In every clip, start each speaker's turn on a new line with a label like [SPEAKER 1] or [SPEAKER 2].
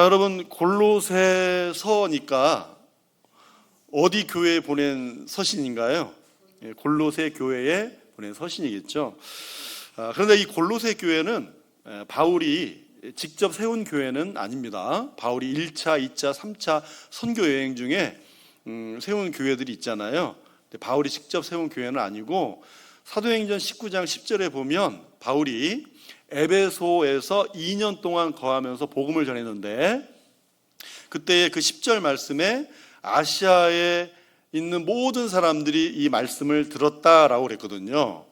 [SPEAKER 1] 여러분, 골로새서니까 어디 교회에 보낸 서신인가요? 골로새 교회에 보낸 서신이겠죠. 그런데 이 골로새 교회는 바울이 직접 세운 교회는 아닙니다. 바울이 1차, 2차, 3차 선교 여행 중에 세운 교회들이 있잖아요. 바울이 직접 세운 교회는 아니고 사도행전 19장 10절에 보면 바울이 에베소에서 2년 동안 거하면서 복음을 전했는데, 그때의 그 10절 말씀에 아시아에 있는 모든 사람들이 이 말씀을 들었다라고 그랬거든요.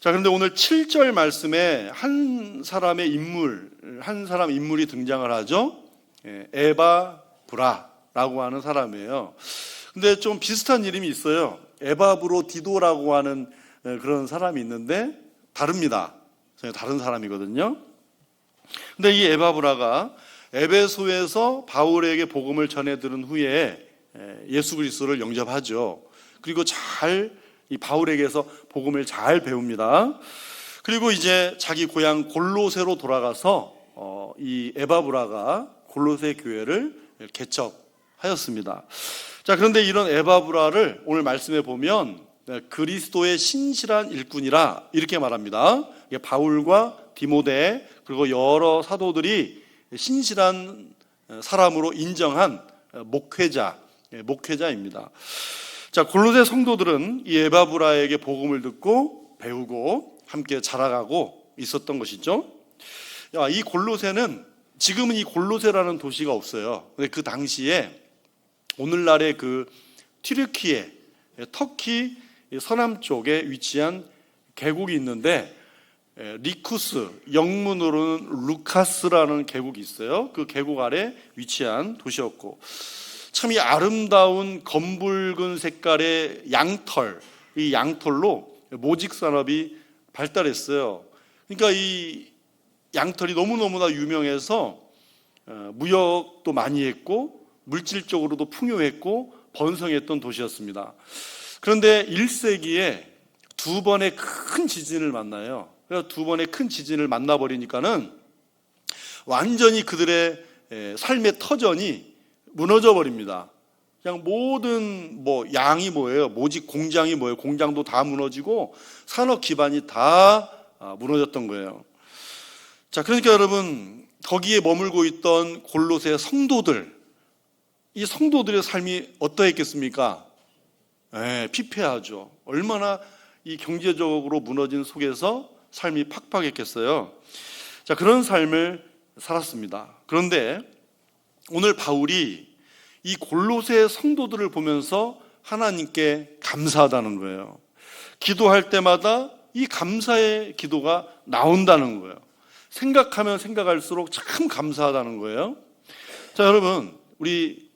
[SPEAKER 1] 자, 그런데 오늘 7절 말씀에 한 사람 인물이 등장을 하죠. 에바브라라고 하는 사람이에요. 근데 좀 비슷한 이름이 있어요. 에바브로디도라고 하는 그런 사람이 있는데 다릅니다. 전혀 다른 사람이거든요. 근데 이 에바브라가 에베소에서 바울에게 복음을 전해 들은 후에 예수 그리스도를 영접하죠. 그리고 이 바울에게서 복음을 잘 배웁니다. 그리고 이제 자기 고향 골로새로 돌아가서 이 에바브라가 골로새 교회를 개척하였습니다. 자, 그런데 이런 에바브라를 오늘 말씀에 보면 그리스도의 신실한 일꾼이라 이렇게 말합니다. 바울과 디모데 그리고 여러 사도들이 신실한 사람으로 인정한 목회자입니다. 자, 골로새 성도들은 이 에바브라에게 복음을 듣고 배우고 함께 자라가고 있었던 것이죠. 이 골로새는 지금은 이 골로새라는 도시가 없어요. 근데 그 당시에 오늘날의 그 튀르키예, 터키 서남쪽에 위치한 계곡이 있는데 리쿠스, 영문으로는 루카스라는 계곡이 있어요. 그 계곡 아래 위치한 도시였고, 참 이 아름다운 검붉은 색깔의 이 양털로 모직 산업이 발달했어요. 그러니까 이 양털이 너무너무나 유명해서 무역도 많이 했고 물질적으로도 풍요했고 번성했던 도시였습니다. 그런데 1세기에 두 번의 큰 지진을 만나요. 그래서 두 번의 큰 지진을 만나버리니까는 완전히 그들의 삶의 터전이 무너져 버립니다. 그냥 모든 양이 뭐예요? 모직 공장이 뭐예요? 공장도 다 무너지고 산업 기반이 다 무너졌던 거예요. 자, 그러니까 여러분, 거기에 머물고 있던 골로새 성도들, 이 성도들의 삶이 어떠했겠습니까? 피폐하죠. 얼마나 이 경제적으로 무너진 속에서 삶이 팍팍했겠어요. 자, 그런 삶을 살았습니다. 그런데 오늘 바울이 이 골로새 성도들을 보면서 하나님께 감사하다는 거예요. 기도할 때마다 이 감사의 기도가 나온다는 거예요. 생각하면 생각할수록 참 감사하다는 거예요. 자, 여러분, 우리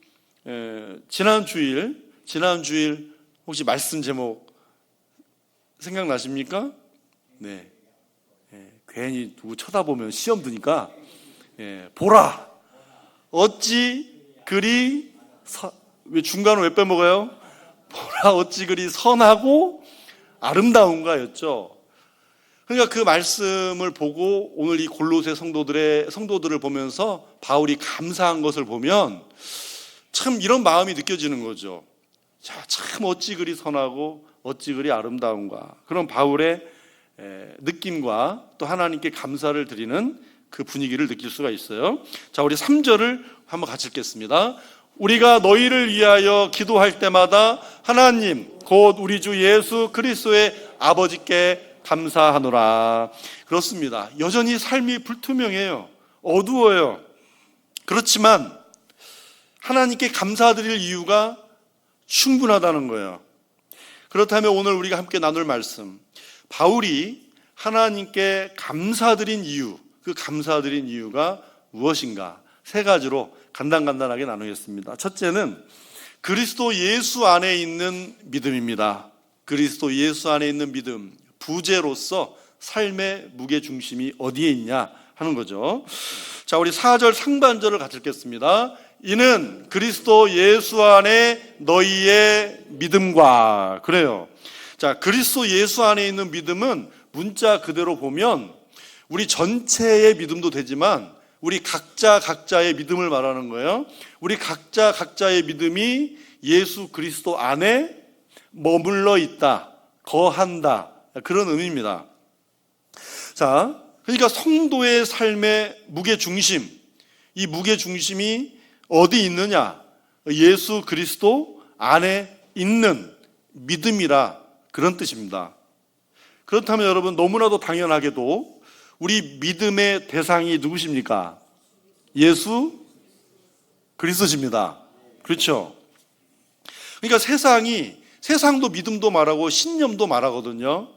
[SPEAKER 1] 지난 주일 혹시 말씀 제목 생각나십니까? 네. 괜히 누구 쳐다보면 시험 드니까 보라 어찌 그리 왜 중간을 왜 빼먹어요? 보라 어찌 그리 선하고 아름다운가였죠. 그러니까 그 말씀을 보고 오늘 이 골로새 성도들을 보면서 바울이 감사한 것을 보면 참 이런 마음이 느껴지는 거죠. 자, 참 어찌 그리 선하고 어찌 그리 아름다운가. 그런 바울의 느낌과 또 하나님께 감사를 드리는 그 분위기를 느낄 수가 있어요. 자, 우리 3절을 한번 같이 읽겠습니다. 우리가 너희를 위하여 기도할 때마다 하나님 곧 우리 주 예수 그리스도의 아버지께 감사하노라. 그렇습니다. 여전히 삶이 불투명해요. 어두워요. 그렇지만 하나님께 감사드릴 이유가 충분하다는 거예요. 그렇다면 오늘 우리가 함께 나눌 말씀, 바울이 하나님께 감사드린 이유, 그 감사드린 이유가 무엇인가? 세 가지로 간단하게 나누겠습니다. 첫째는 그리스도 예수 안에 있는 믿음입니다. 그리스도 예수 안에 있는 믿음, 부재로서 삶의 무게중심이 어디에 있냐 하는 거죠. 자, 우리 4절 상반절을 같이 읽겠습니다. 이는 그리스도 예수 안에 너희의 믿음과. 그래요. 자, 그리스도 예수 안에 있는 믿음은 문자 그대로 보면 우리 전체의 믿음도 되지만 우리 각자의 믿음을 말하는 거예요. 우리 각자의 믿음이 예수 그리스도 안에 머물러 있다, 거한다, 그런 의미입니다. 자, 그러니까 성도의 삶의 무게중심, 이 무게중심이 어디 있느냐? 예수 그리스도 안에 있는 믿음이라, 그런 뜻입니다. 그렇다면 여러분, 너무나도 당연하게도 우리 믿음의 대상이 누구십니까? 예수 그리스도십니다. 그렇죠? 그러니까 세상도 믿음도 말하고 신념도 말하거든요.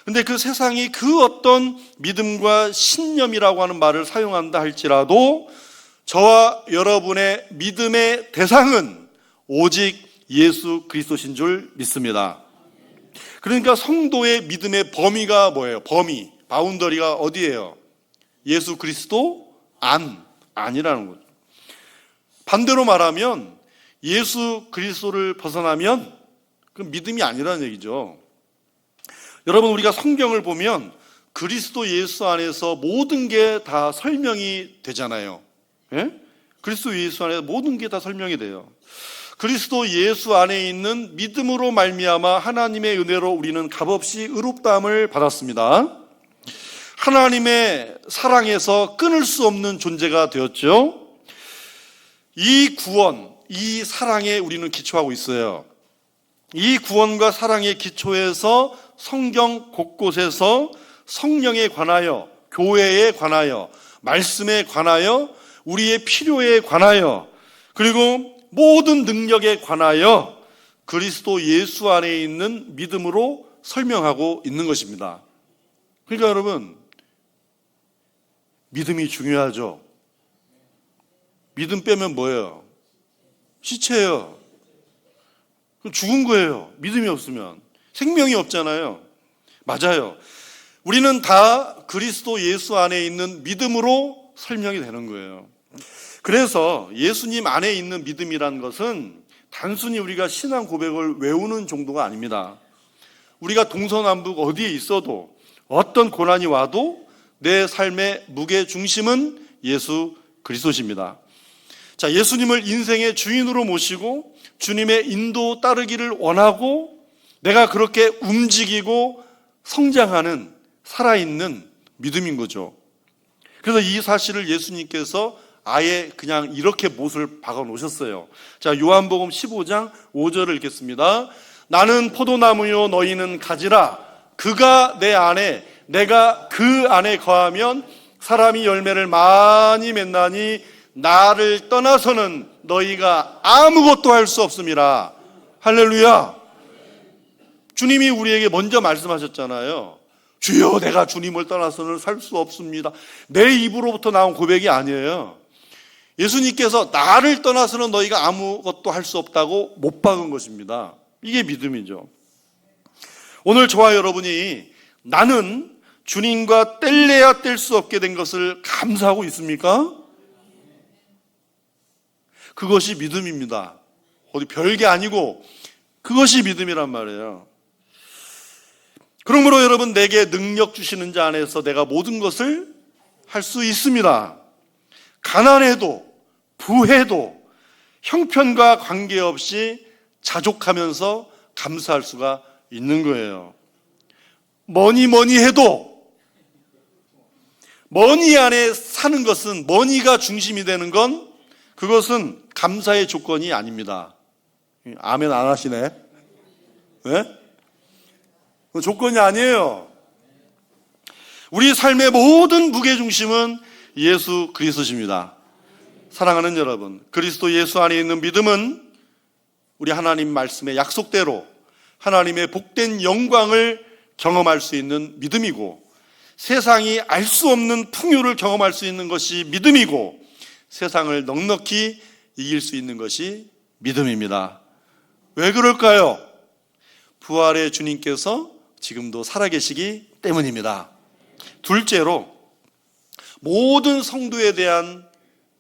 [SPEAKER 1] 근데 그 세상이 그 어떤 믿음과 신념이라고 하는 말을 사용한다 할지라도 저와 여러분의 믿음의 대상은 오직 예수 그리스도신 줄 믿습니다. 그러니까 성도의 믿음의 범위가 뭐예요? 바운더리가 어디예요? 예수 그리스도 안이라는 거죠. 반대로 말하면 예수 그리스도를 벗어나면 그 믿음이 아니라는 얘기죠. 여러분, 우리가 성경을 보면 그리스도 예수 안에서 모든 게 다 설명이 되잖아요. 예? 그리스도 예수 안에서 모든 게 다 설명이 돼요. 그리스도 예수 안에 있는 믿음으로 말미암아 하나님의 은혜로 우리는 값없이 의롭다함을 받았습니다. 하나님의 사랑에서 끊을 수 없는 존재가 되었죠. 이 구원, 이 사랑에 우리는 기초하고 있어요. 이 구원과 사랑의 기초에서 성경 곳곳에서 성령에 관하여, 교회에 관하여, 말씀에 관하여, 우리의 필요에 관하여, 그리고 모든 능력에 관하여 그리스도 예수 안에 있는 믿음으로 설명하고 있는 것입니다. 그러니까 여러분, 믿음이 중요하죠. 믿음 빼면 뭐예요? 시체예요. 죽은 거예요. 믿음이 없으면. 생명이 없잖아요. 맞아요. 우리는 다 그리스도 예수 안에 있는 믿음으로 설명이 되는 거예요. 그래서 예수님 안에 있는 믿음이란 것은 단순히 우리가 신앙 고백을 외우는 정도가 아닙니다. 우리가 동서남북 어디에 있어도 어떤 고난이 와도 내 삶의 무게중심은 예수 그리스도십니다. 자, 예수님을 인생의 주인으로 모시고 주님의 인도 따르기를 원하고 내가 그렇게 움직이고 성장하는 살아있는 믿음인 거죠. 그래서 이 사실을 예수님께서 아예 그냥 이렇게 못을 박아 놓으셨어요. 자, 요한복음 15장 5절을 읽겠습니다. 나는 포도나무요 너희는 가지라. 그가 내 안에 내가 그 안에 거하면 사람이 열매를 많이 맺나니 나를 떠나서는 너희가 아무것도 할 수 없음이라. 할렐루야. 주님이 우리에게 먼저 말씀하셨잖아요. 주여, 내가 주님을 떠나서는 살 수 없습니다. 내 입으로부터 나온 고백이 아니에요. 예수님께서 나를 떠나서는 너희가 아무것도 할 수 없다고 못 박은 것입니다. 이게 믿음이죠. 오늘 저와 여러분이 나는 주님과 뗄래야 뗄 수 없게 된 것을 감사하고 있습니까? 그것이 믿음입니다. 어디 별게 아니고 그것이 믿음이란 말이에요. 그러므로 여러분, 내게 능력 주시는 자 안에서 내가 모든 것을 할 수 있습니다. 가난해도 부해도 형편과 관계없이 자족하면서 감사할 수가 있는 거예요. 뭐니 해도 머니 안에 사는 것은, 머니가 중심이 되는 건 그것은 감사의 조건이 아닙니다. 아멘 안 하시네. 네? 조건이 아니에요. 우리 삶의 모든 무게중심은 예수 그리스도십니다. 사랑하는 여러분, 그리스도 예수 안에 있는 믿음은 우리 하나님 말씀의 약속대로 하나님의 복된 영광을 경험할 수 있는 믿음이고, 세상이 알 수 없는 풍요를 경험할 수 있는 것이 믿음이고, 세상을 넉넉히 이길 수 있는 것이 믿음입니다. 왜 그럴까요? 부활의 주님께서 지금도 살아계시기 때문입니다. 둘째로, 모든 성도에 대한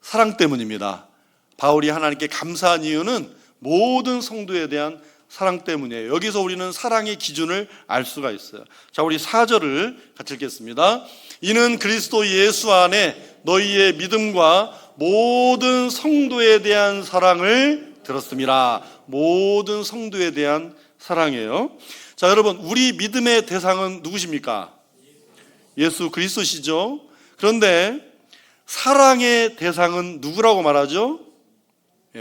[SPEAKER 1] 사랑 때문입니다. 바울이 하나님께 감사한 이유는 모든 성도에 대한 사랑 때문이에요. 여기서 우리는 사랑의 기준을 알 수가 있어요. 자, 우리 4절을 같이 읽겠습니다. 이는 그리스도 예수 안에 너희의 믿음과 모든 성도에 대한 사랑을 들었습니다. 모든 성도에 대한 사랑이에요. 자, 여러분, 우리 믿음의 대상은 누구십니까? 예수 그리스도시죠. 그런데 사랑의 대상은 누구라고 말하죠?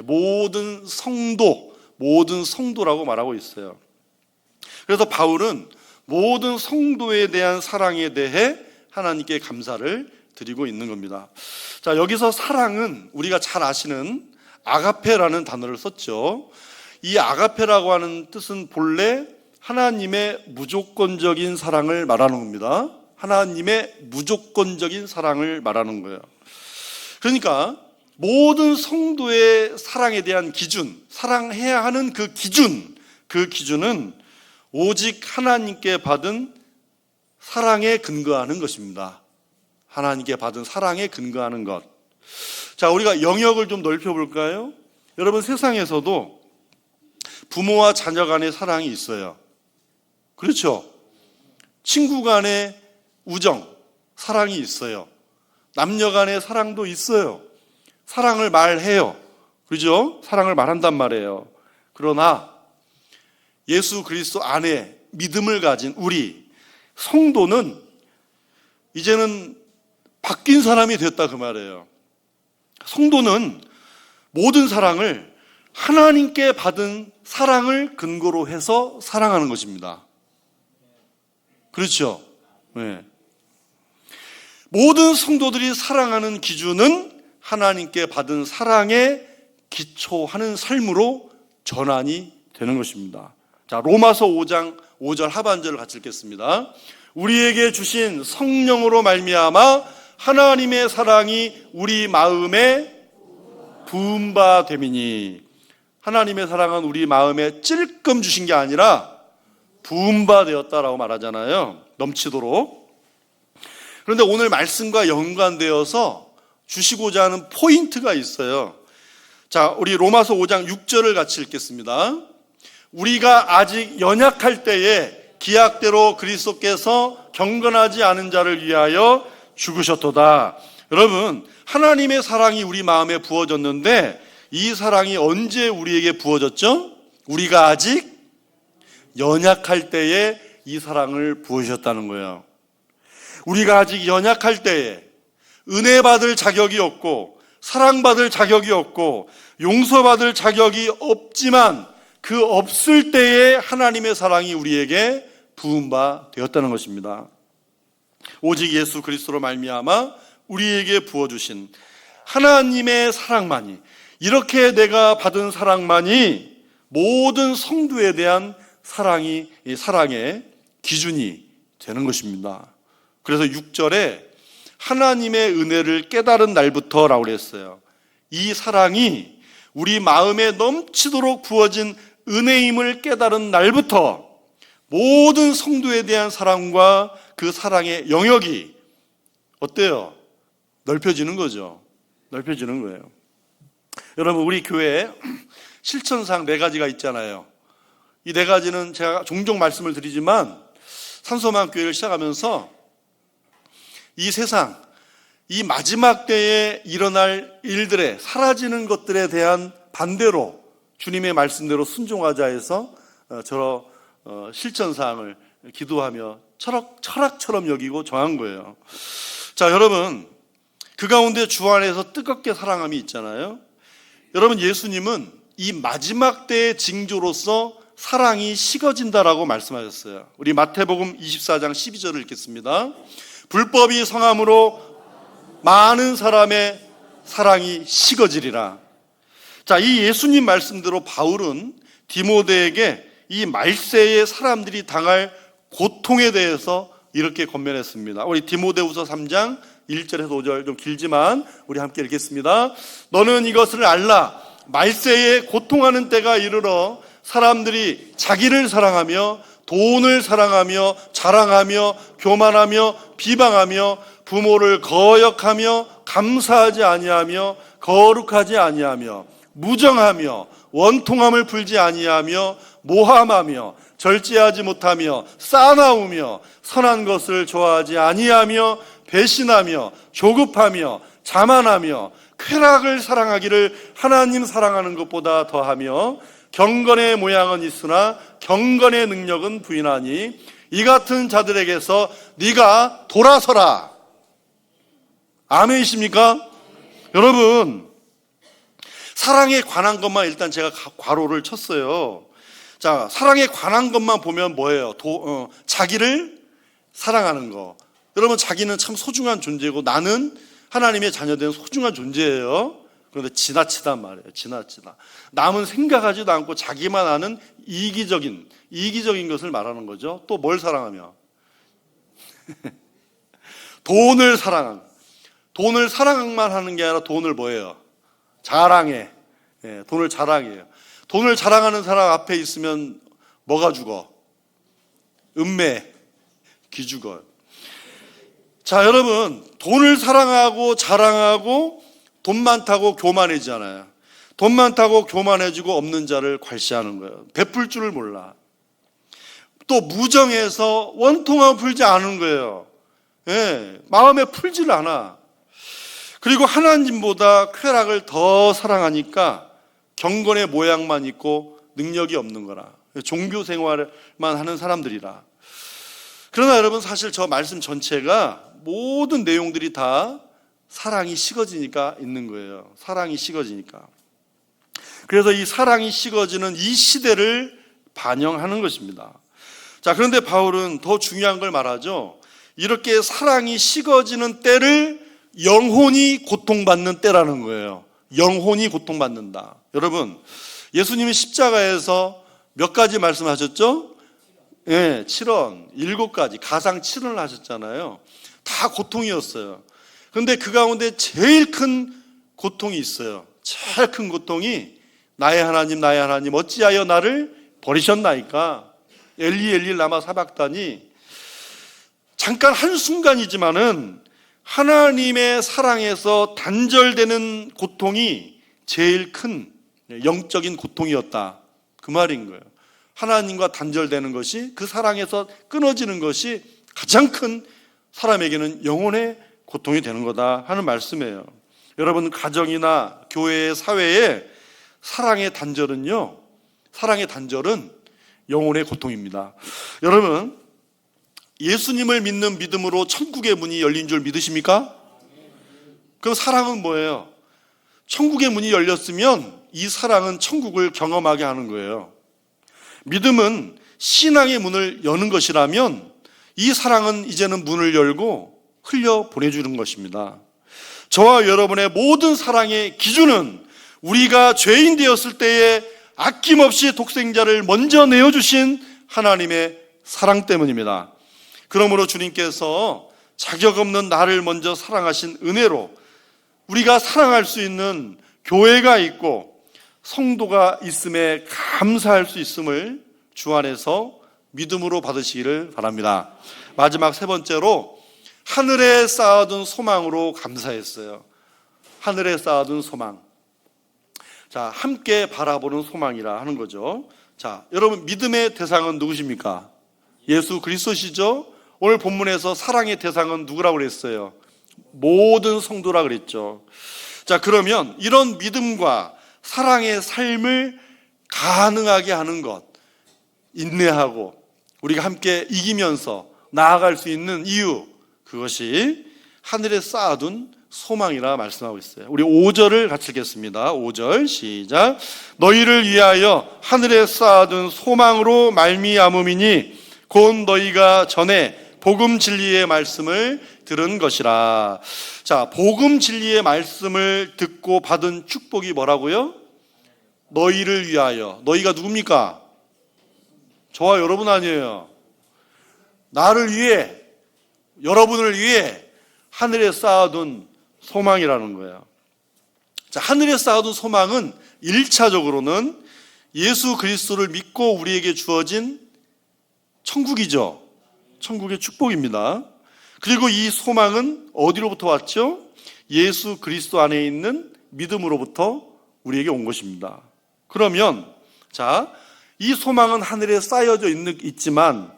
[SPEAKER 1] 모든 성도라고 말하고 있어요. 그래서 바울은 모든 성도에 대한 사랑에 대해 하나님께 감사를 드리고 있는 겁니다. 자, 여기서 사랑은 우리가 잘 아시는 아가페라는 단어를 썼죠. 이 아가페라고 하는 뜻은 본래 하나님의 무조건적인 사랑을 말하는 겁니다. 하나님의 무조건적인 사랑을 말하는 거예요. 그러니까 모든 성도의 사랑에 대한 기준, 사랑해야 하는 그 기준은 오직 하나님께 받은 사랑에 근거하는 것입니다. 하나님께 받은 사랑에 근거하는 것. 자, 우리가 영역을 좀 넓혀볼까요? 여러분, 세상에서도 부모와 자녀 간의 사랑이 있어요. 그렇죠? 친구 간의 우정, 사랑이 있어요. 남녀 간의 사랑도 있어요. 사랑을 말해요. 그죠? 사랑을 말한단 말이에요. 그러나 예수 그리스도 안에 믿음을 가진 우리 성도는 이제는 바뀐 사람이 됐다 그 말이에요. 성도는 모든 사랑을 하나님께 받은 사랑을 근거로 해서 사랑하는 것입니다. 그렇죠? 네. 모든 성도들이 사랑하는 기준은 하나님께 받은 사랑에 기초하는 삶으로 전환이 되는 것입니다. 자, 로마서 5장 5절 하반절을 같이 읽겠습니다. 우리에게 주신 성령으로 말미암아 하나님의 사랑이 우리 마음에 부은 바 됨이니. 하나님의 사랑은 우리 마음에 찔끔 주신 게 아니라 부은 바 되었다라고 말하잖아요. 넘치도록. 그런데 오늘 말씀과 연관되어서 주시고자 하는 포인트가 있어요. 자, 우리 로마서 5장 6절을 같이 읽겠습니다. 우리가 아직 연약할 때에 기약대로 그리스도께서 경건하지 않은 자를 위하여 죽으셨도다. 여러분, 하나님의 사랑이 우리 마음에 부어졌는데 이 사랑이 언제 우리에게 부어졌죠? 우리가 아직 연약할 때에 이 사랑을 부으셨다는 거예요. 우리가 아직 연약할 때에 은혜 받을 자격이 없고 사랑받을 자격이 없고 용서받을 자격이 없지만 그 없을 때에 하나님의 사랑이 우리에게 부은 바 되었다는 것입니다. 오직 예수 그리스도로 말미암아 우리에게 부어주신 하나님의 사랑만이, 이렇게 내가 받은 사랑만이 모든 성도에 대한 사랑의 기준이 되는 것입니다. 그래서 6절에 하나님의 은혜를 깨달은 날부터라고 했어요. 이 사랑이 우리 마음에 넘치도록 부어진 은혜임을 깨달은 날부터 모든 성도에 대한 사랑과 그 사랑의 영역이 어때요? 넓혀지는 거죠. 넓혀지는 거예요. 여러분, 우리 교회에 실천상 4가지가 있잖아요. 이 4가지는 제가 종종 말씀을 드리지만 산소만 교회를 시작하면서 이 세상, 이 마지막 때에 일어날 일들에, 사라지는 것들에 대한 반대로 주님의 말씀대로 순종하자 해서 저런 실천사항을 기도하며 철학처럼 여기고 정한 거예요. 자, 여러분, 그 가운데 주 안에서 뜨겁게 사랑함이 있잖아요. 여러분, 예수님은 이 마지막 때의 징조로서 사랑이 식어진다라고 말씀하셨어요. 우리 마태복음 24장 12절을 읽겠습니다. 불법이 성함으로 많은 사람의 사랑이 식어지리라. 자, 이 예수님 말씀대로 바울은 디모데에게 이 말세의 사람들이 당할 고통에 대해서 이렇게 권면했습니다. 우리 디모데후서 3장 1절에서 5절, 좀 길지만 우리 함께 읽겠습니다. 너는 이것을 알라. 말세에 고통하는 때가 이르러 사람들이 자기를 사랑하며 돈을 사랑하며 자랑하며 교만하며 비방하며 부모를 거역하며 감사하지 아니하며 거룩하지 아니하며 무정하며 원통함을 풀지 아니하며 모함하며 절제하지 못하며 싸나우며 선한 것을 좋아하지 아니하며 배신하며 조급하며 자만하며 쾌락을 사랑하기를 하나님 사랑하는 것보다 더하며 경건의 모양은 있으나 경건의 능력은 부인하니 이 같은 자들에게서 네가 돌아서라. 아멘이십니까? 여러분, 사랑에 관한 것만 일단 제가 괄호를 쳤어요. 자, 사랑에 관한 것만 보면 뭐예요? 자기를 사랑하는 거. 여러분, 자기는 참 소중한 존재고 나는 하나님의 자녀된 소중한 존재예요. 그런데 지나치단 말이에요. 지나치다. 남은 생각하지도 않고 자기만 아는 이기적인 것을 말하는 거죠. 또 뭘 사랑하며? 돈을 사랑한. 돈을 사랑만 하는 게 아니라 돈을 뭐예요? 자랑해. 예, 돈을 자랑해요. 돈을 자랑하는 사람 앞에 있으면 뭐가 죽어? 음매, 기 죽어요. 자, 여러분, 돈을 사랑하고 자랑하고 돈 많다고 교만해지잖아요. 돈 많다고 교만해지고 없는 자를 괄시하는 거예요. 베풀 줄을 몰라. 또 무정해서 원통함을 풀지 않은 거예요. 예, 마음에 풀지를 않아. 그리고 하나님보다 쾌락을 더 사랑하니까 경건의 모양만 있고 능력이 없는 거라. 종교 생활만 하는 사람들이라. 그러나 여러분, 사실 저 말씀 전체가 모든 내용들이 다 사랑이 식어지니까 있는 거예요. 사랑이 식어지니까. 그래서 이 사랑이 식어지는 이 시대를 반영하는 것입니다. 자, 그런데 바울은 더 중요한 걸 말하죠. 이렇게 사랑이 식어지는 때를 영혼이 고통받는 때라는 거예요. 영혼이 고통받는다. 여러분, 예수님이 십자가에서 몇 가지 말씀하셨죠? 예, 7원, 7가지, 가상 7원을 하셨잖아요. 다 고통이었어요. 그런데 그 가운데 제일 큰 고통이 있어요. 제일 큰 고통이 나의 하나님 어찌하여 나를 버리셨나이까? 엘리 엘리 라마 사박다니. 잠깐 한순간이지만은 하나님의 사랑에서 단절되는 고통이 제일 큰 영적인 고통이었다. 그 말인 거예요. 하나님과 단절되는 것이, 그 사랑에서 끊어지는 것이 가장 큰 사람에게는 영혼의 고통이 되는 거다 하는 말씀이에요. 여러분, 가정이나 교회, 사회에 사랑의 단절은 영혼의 고통입니다. 여러분, 예수님을 믿는 믿음으로 천국의 문이 열린 줄 믿으십니까? 그럼 사랑은 뭐예요? 천국의 문이 열렸으면 이 사랑은 천국을 경험하게 하는 거예요. 믿음은 신앙의 문을 여는 것이라면 이 사랑은 이제는 문을 열고 흘려 보내주는 것입니다. 저와 여러분의 모든 사랑의 기준은 우리가 죄인 되었을 때에 아낌없이 독생자를 먼저 내어주신 하나님의 사랑 때문입니다. 그러므로 주님께서 자격 없는 나를 먼저 사랑하신 은혜로 우리가 사랑할 수 있는 교회가 있고 성도가 있음에 감사할 수 있음을 주 안에서 믿음으로 받으시기를 바랍니다. 마지막 세 번째로 하늘에 쌓아둔 소망으로 감사했어요. 하늘에 쌓아둔 소망. 자, 함께 바라보는 소망이라 하는 거죠. 자, 여러분, 믿음의 대상은 누구십니까? 예수 그리스도시죠? 오늘 본문에서 사랑의 대상은 누구라고 그랬어요? 모든 성도라 그랬죠. 자, 그러면 이런 믿음과 사랑의 삶을 가능하게 하는 것, 인내하고 우리가 함께 이기면서 나아갈 수 있는 이유, 그것이 하늘에 쌓아둔 소망이라 말씀하고 있어요. 우리 5절을 같이 읽겠습니다. 5절 시작. 너희를 위하여 하늘에 쌓아둔 소망으로 말미암음이니 곧 너희가 전에 복음 진리의 말씀을 들은 것이라. 자, 복음 진리의 말씀을 듣고 받은 축복이 뭐라고요? 너희를 위하여. 너희가 누굽니까? 저와 여러분 아니에요. 나를 위해, 여러분을 위해 하늘에 쌓아둔 소망이라는 거예요. 자, 하늘에 쌓아둔 소망은 1차적으로는 예수 그리스도를 믿고 우리에게 주어진 천국이죠. 천국의 축복입니다. 그리고 이 소망은 어디로부터 왔죠? 예수 그리스도 안에 있는 믿음으로부터 우리에게 온 것입니다. 그러면 자, 이 소망은 하늘에 쌓여져 있지만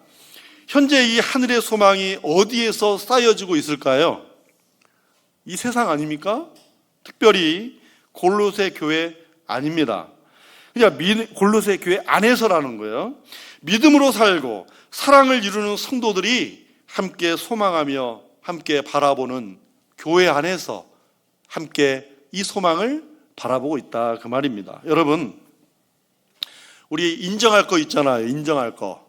[SPEAKER 1] 현재 이 하늘의 소망이 어디에서 쌓여지고 있을까요? 이 세상 아닙니까? 특별히 골로새 교회 아닙니다. 그냥 골로새 교회 안에서라는 거예요. 믿음으로 살고 사랑을 이루는 성도들이 함께 소망하며 함께 바라보는 교회 안에서 함께 이 소망을 바라보고 있다, 그 말입니다. 여러분, 우리 인정할 거 있잖아요. 인정할 거.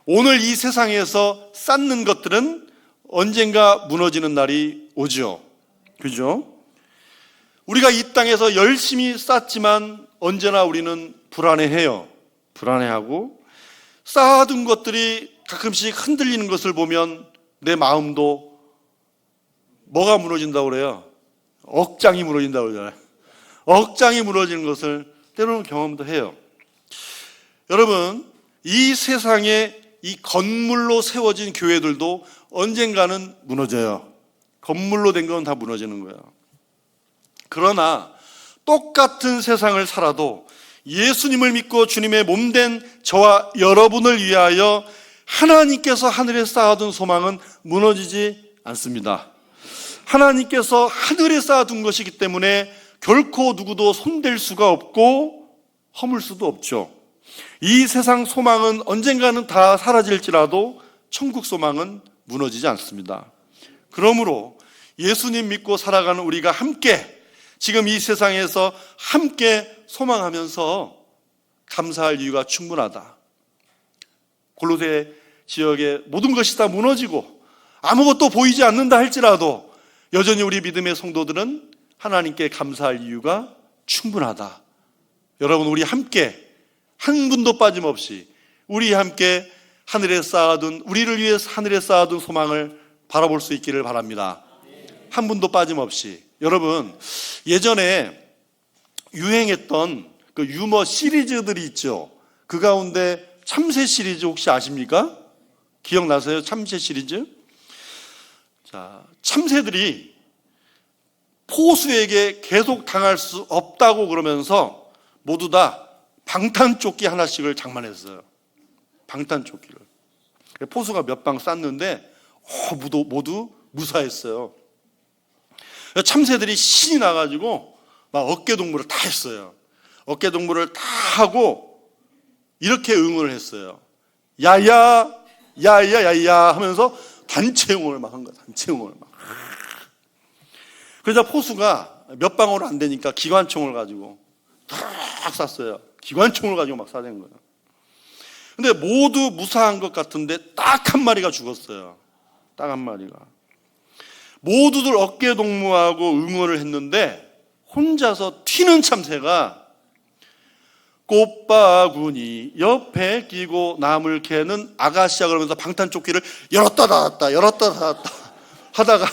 [SPEAKER 1] 오늘 이 세상에서 쌓는 것들은 언젠가 무너지는 날이 오죠. 그죠? 우리가 이 땅에서 열심히 쌓지만 언제나 우리는 불안해해요. 불안해하고 쌓아둔 것들이 가끔씩 흔들리는 것을 보면 내 마음도 뭐가 무너진다고 그래요? 억장이 무너진다고 그러잖아요. 억장이 무너지는 것을 때로는 경험도 해요. 여러분, 이 세상에 이 건물로 세워진 교회들도 언젠가는 무너져요. 건물로 된 건 다 무너지는 거예요. 그러나 똑같은 세상을 살아도 예수님을 믿고 주님의 몸된 저와 여러분을 위하여 하나님께서 하늘에 쌓아둔 소망은 무너지지 않습니다. 하나님께서 하늘에 쌓아둔 것이기 때문에 결코 누구도 손댈 수가 없고 허물 수도 없죠. 이 세상 소망은 언젠가는 다 사라질지라도 천국 소망은 무너지지 않습니다. 그러므로 예수님 믿고 살아가는 우리가 함께 지금 이 세상에서 함께 소망하면서 감사할 이유가 충분하다. 골로새 지역의 모든 것이 다 무너지고 아무것도 보이지 않는다 할지라도 여전히 우리 믿음의 성도들은 하나님께 감사할 이유가 충분하다. 여러분, 우리 함께 한 분도 빠짐없이 우리 함께 하늘에 쌓아둔, 우리를 위해서 하늘에 쌓아둔 소망을 바라볼 수 있기를 바랍니다. 한 분도 빠짐없이. 여러분, 예전에 유행했던 그 유머 시리즈들이 있죠. 그 가운데 참새 시리즈 혹시 아십니까? 기억나세요? 참새 시리즈? 자, 참새들이 포수에게 계속 당할 수 없다고 그러면서 모두 다 방탄조끼 하나씩을 장만했어요. 방탄조끼를. 포수가 몇 방 쐈는데 모두 무사했어요. 참새들이 신이 나가지고 막 어깨동무를 다 했어요. 어깨동무를 다 하고 이렇게 응원을 했어요. 야야 야야 야야 하면서 단체 응원을 막 한 거야. 단체 응원을 막. 그러자 포수가 몇 방으로 안 되니까 기관총을 가지고 탁 쐈어요. 기관총을 가지고 막 쏴댄 거예요. 근데 모두 무사한 것 같은데 딱 한 마리가 죽었어요. 딱 한 마리가. 모두들 어깨 동무하고 응원을 했는데 혼자서 튀는 참새가 꽃바구니 옆에 끼고 나물 캐는 아가씨야 그러면서 방탄조끼를 열었다 닫았다 열었다 닫았다 하다가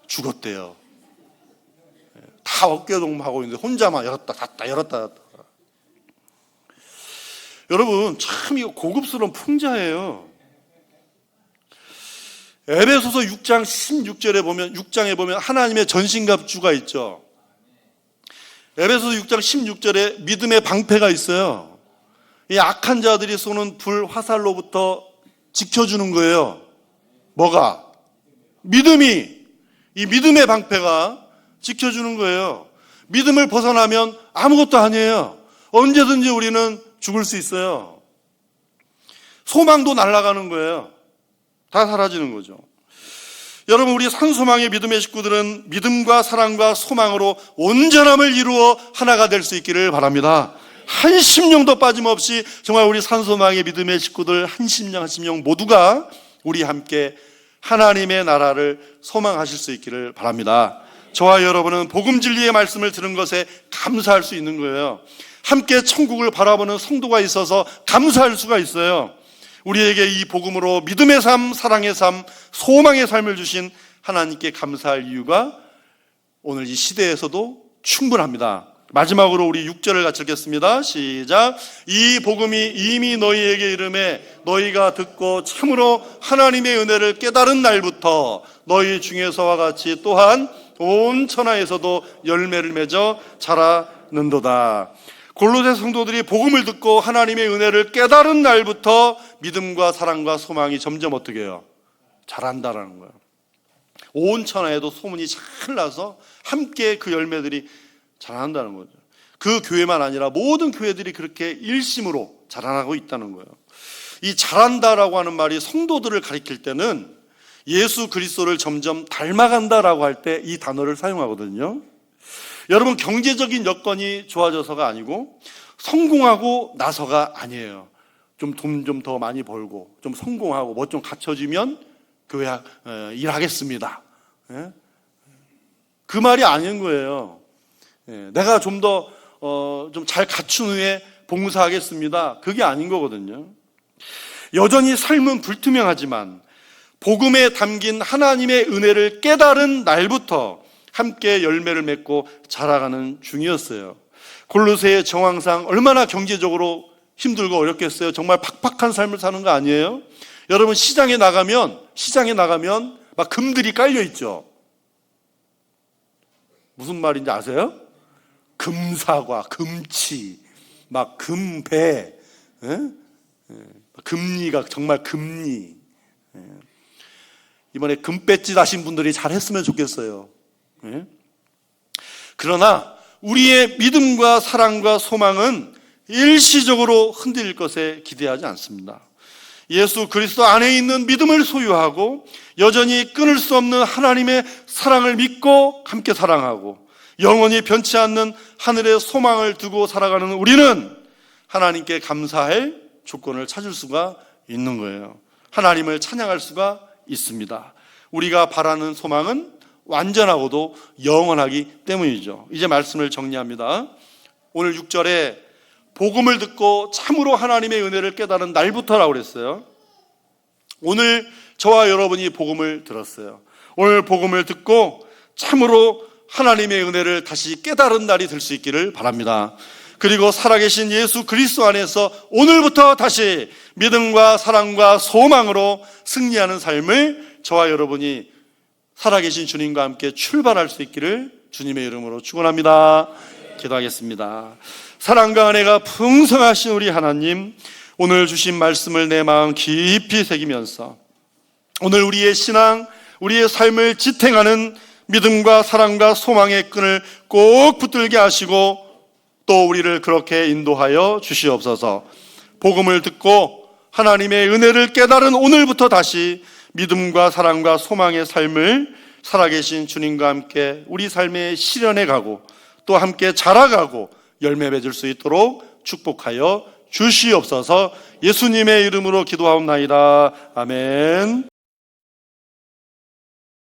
[SPEAKER 1] 죽었대요. 다 어깨 동무하고 있는데 혼자만 열었다 닫았다 열었다 닫았다. 여러분, 참 이거 고급스러운 풍자예요. 에베소서 6장 16절에 보면 6장에 보면 하나님의 전신갑주가 있죠. 에베소서 6장 16절에 믿음의 방패가 있어요. 이 악한 자들이 쏘는 불 화살로부터 지켜주는 거예요. 뭐가? 믿음이. 이 믿음의 방패가 지켜주는 거예요. 믿음을 벗어나면 아무것도 아니에요. 언제든지 우리는 죽을 수 있어요. 소망도 날아가는 거예요. 다 사라지는 거죠. 여러분, 우리 산소망의 믿음의 식구들은 믿음과 사랑과 소망으로 온전함을 이루어 하나가 될 수 있기를 바랍니다. 한 심령도 빠짐없이 정말 우리 산소망의 믿음의 식구들 한 심령 모두가 우리 함께 하나님의 나라를 소망하실 수 있기를 바랍니다. 저와 여러분은 복음 진리의 말씀을 들은 것에 감사할 수 있는 거예요. 함께 천국을 바라보는 성도가 있어서 감사할 수가 있어요. 우리에게 이 복음으로 믿음의 삶, 사랑의 삶, 소망의 삶을 주신 하나님께 감사할 이유가 오늘 이 시대에서도 충분합니다. 마지막으로 우리 6절을 같이 읽겠습니다. 시작. 이 복음이 이미 너희에게 이름에 너희가 듣고 참으로 하나님의 은혜를 깨달은 날부터 너희 중에서와 같이 또한 온 천하에서도 열매를 맺어 자라는도다. 골로새 성도들이 복음을 듣고 하나님의 은혜를 깨달은 날부터 믿음과 사랑과 소망이 점점 어떻게 해요? 자란다라는 거예요. 온 천하에도 소문이 잘 나서 함께 그 열매들이 자란다는 거죠. 그 교회만 아니라 모든 교회들이 그렇게 일심으로 자라나고 있다는 거예요. 이 자란다라고 하는 말이 성도들을 가리킬 때는 예수 그리스도를 점점 닮아간다라고 할 때 이 단어를 사용하거든요. 여러분, 경제적인 여건이 좋아져서가 아니고 성공하고 나서가 아니에요. 좀 돈 좀 더 많이 벌고 좀 성공하고 뭐 좀 갖춰지면 교회 일하겠습니다. 그 말이 아닌 거예요. 내가 좀 더 좀 잘 갖춘 후에 봉사하겠습니다. 그게 아닌 거거든요. 여전히 삶은 불투명하지만 복음에 담긴 하나님의 은혜를 깨달은 날부터 함께 열매를 맺고 자라가는 중이었어요. 골로새의 정황상 얼마나 경제적으로 힘들고 어렵겠어요. 정말 팍팍한 삶을 사는 거 아니에요? 여러분, 시장에 나가면 막 금들이 깔려 있죠. 무슨 말인지 아세요? 금사과, 금치, 막 금배, 금리가 정말 금리. 이번에 금배지 하신 분들이 잘했으면 좋겠어요. 그러나 우리의 믿음과 사랑과 소망은 일시적으로 흔들릴 것에 기대하지 않습니다. 예수 그리스도 안에 있는 믿음을 소유하고 여전히 끊을 수 없는 하나님의 사랑을 믿고 함께 사랑하고 영원히 변치 않는 하늘의 소망을 두고 살아가는 우리는 하나님께 감사할 조건을 찾을 수가 있는 거예요. 하나님을 찬양할 수가 있습니다. 우리가 바라는 소망은 완전하고도 영원하기 때문이죠. 이제 말씀을 정리합니다. 오늘 6절에 복음을 듣고 참으로 하나님의 은혜를 깨달은 날부터라고 그랬어요. 오늘 저와 여러분이 복음을 들었어요. 오늘 복음을 듣고 참으로 하나님의 은혜를 다시 깨달은 날이 될 수 있기를 바랍니다. 그리고 살아계신 예수 그리스도 안에서 오늘부터 다시 믿음과 사랑과 소망으로 승리하는 삶을 저와 여러분이 살아계신 주님과 함께 출발할 수 있기를 주님의 이름으로 축원합니다. 기도하겠습니다. 사랑과 은혜가 풍성하신 우리 하나님, 오늘 주신 말씀을 내 마음 깊이 새기면서 오늘 우리의 신앙, 우리의 삶을 지탱하는 믿음과 사랑과 소망의 끈을 꼭 붙들게 하시고 또 우리를 그렇게 인도하여 주시옵소서. 복음을 듣고 하나님의 은혜를 깨달은 오늘부터 다시 믿음과 사랑과 소망의 삶을 살아계신 주님과 함께 우리 삶에 실현해 가고 또 함께 자라가고 열매 맺을 수 있도록 축복하여 주시옵소서. 예수님의 이름으로 기도하옵나이다. 아멘.